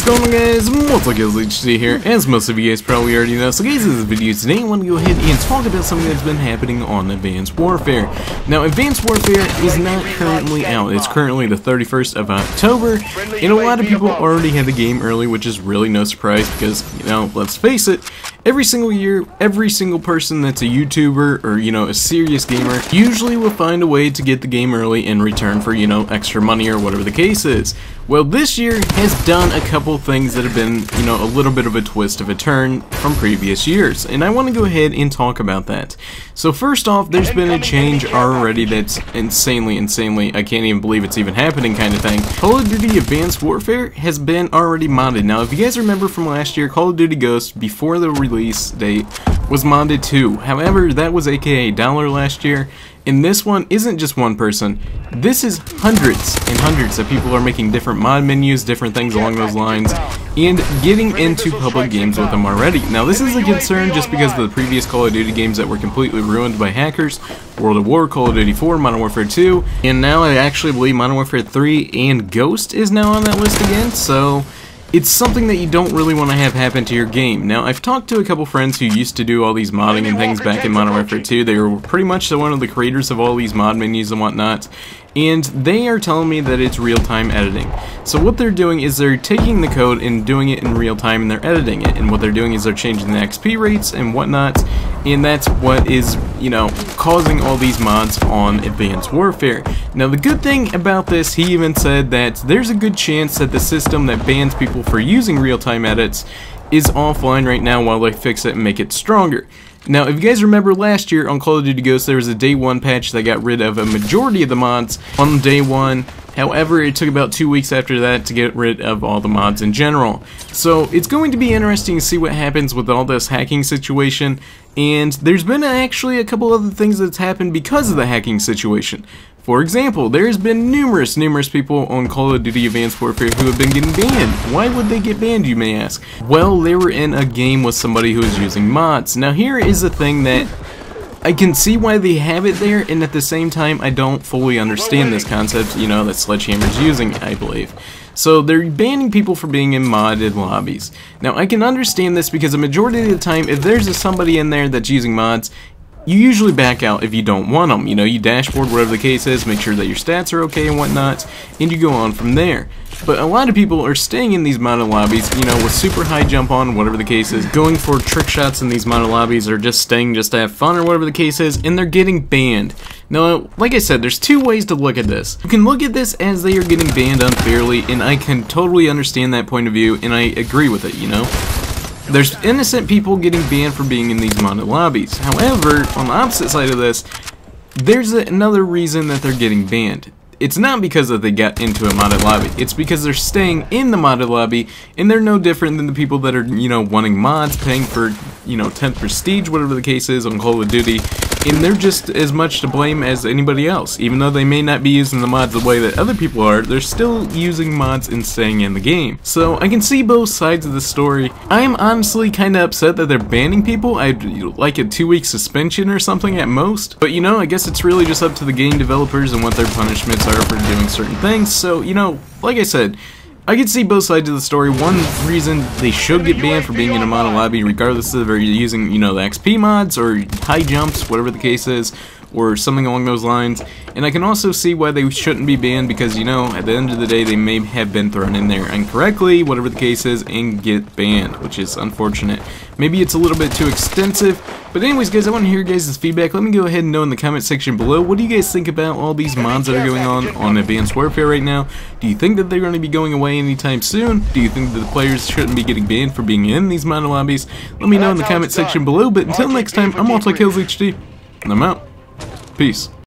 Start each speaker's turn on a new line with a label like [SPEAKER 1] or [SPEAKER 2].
[SPEAKER 1] going on, guys? HD here. As most of you guys probably already know, so guys, in this video today I want to go ahead and talk about something that's been happening on Advanced Warfare. Now, Advanced Warfare is not currently out. It's currently the 31st of October, and a lot of people already had the game early, which is really no surprise because, you know, let's face it, every single year, every single person that's a YouTuber or, you know, a serious gamer usually will find a way to get the game early in return for, you know, extra money or whatever the case is. Well, this year has done a couple things that have been, you know, a little bit of a twist of a turn from previous years, and I want to go ahead and talk about that. So first off, there's been a change already that's insanely, I can't even believe it's even happening kind of thing. Call of Duty Advanced Warfare has been already modded. Now, if you guys remember from last year, Call of Duty Ghost, before the release date, was modded too. However, that was aka $1 last year. And this one isn't just one person. This is hundreds and hundreds of people are making different mod menus, different things along those lines, and getting into public games with them already. Now, this is a concern just because of the previous Call of Duty games that were completely ruined by hackers. World at War, Call of Duty 4, Modern Warfare 2, and now I actually believe Modern Warfare 3 and Ghost is now on that list again, so it's something that you don't really want to have happen to your game. Now, I've talked to a couple friends who used to do all these modding and things back in Modern Warfare 2. They were pretty much one of the creators of all these mod menus and whatnot, and they are telling me that it's real-time editing. So what they're doing is they're taking the code and doing it in real time and they're editing it, and what they're doing is they're changing the XP rates and whatnot, and that's what is, you know, causing all these mods on Advanced Warfare. Now, the good thing about this, he even said that there's a good chance that the system that bans people for using real-time edits is offline right now while they fix it and make it stronger. Now, if you guys remember last year on Call of Duty Ghost, there was a day 1 patch that got rid of a majority of the mods on day 1. However, it took about 2 weeks after that to get rid of all the mods in general. So it's going to be interesting to see what happens with all this hacking situation, and there's been actually a couple other things that's happened because of the hacking situation. For example, there's been numerous people on Call of Duty Advanced Warfare who have been getting banned. Why would they get banned, you may ask? Well, they were in a game with somebody who was using mods. Now, here is the thing that I can see why they have it there, and at the same time, I don't fully understand this concept, you know, that Sledgehammer's using, I believe. So they're banning people for being in modded lobbies. Now, I can understand this because a majority of the time, if there's somebody in there that's using mods, you usually back out if you don't want them. You know, you dashboard whatever the case is, make sure that your stats are okay and whatnot, and you go on from there. But a lot of people are staying in these modded lobbies, you know, with super high jump on, whatever the case is, going for trick shots in these modded lobbies, or just staying just to have fun, or whatever the case is, and they're getting banned. Now, like I said, there's two ways to look at this. You can look at this as they are getting banned unfairly, and I can totally understand that point of view, and I agree with it, you know. There's innocent people getting banned for being in these modded lobbies. However, on the opposite side of this, there's another reason that they're getting banned. It's not because that they got into a modded lobby. It's because they're staying in the modded lobby, and they're no different than the people that are, you know, wanting mods, paying for, you know, 10th prestige, whatever the case is, on Call of Duty, and they're just as much to blame as anybody else. Even though they may not be using the mods the way that other people are, they're still using mods and staying in the game. So I can see both sides of the story. I'm honestly kind of upset that they're banning people. I'd like a 2-week suspension or something at most. But, you know, I guess it's really just up to the game developers and what their punishments are for doing certain things. So, you know, like I said, I can see both sides of the story. One reason they should get banned for being in a modded lobby, regardless of if they're using, you know, the XP mods or high jumps, whatever the case is, or something along those lines. And I can also see why they shouldn't be banned because, you know, at the end of the day, they may have been thrown in there incorrectly, whatever the case is, and get banned, which is unfortunate. Maybe it's a little bit too extensive, but anyways, guys, I want to hear your guys' feedback. Let me go ahead and know in the comment section below, what do you guys think about all these mods that are going on Advanced Warfare right now? Do you think that they're going to be going away anytime soon? Do you think that the players shouldn't be getting banned for being in these modded lobbies? Let me know in the comment section below, but until next time, I'm HD, and I'm out. Peace.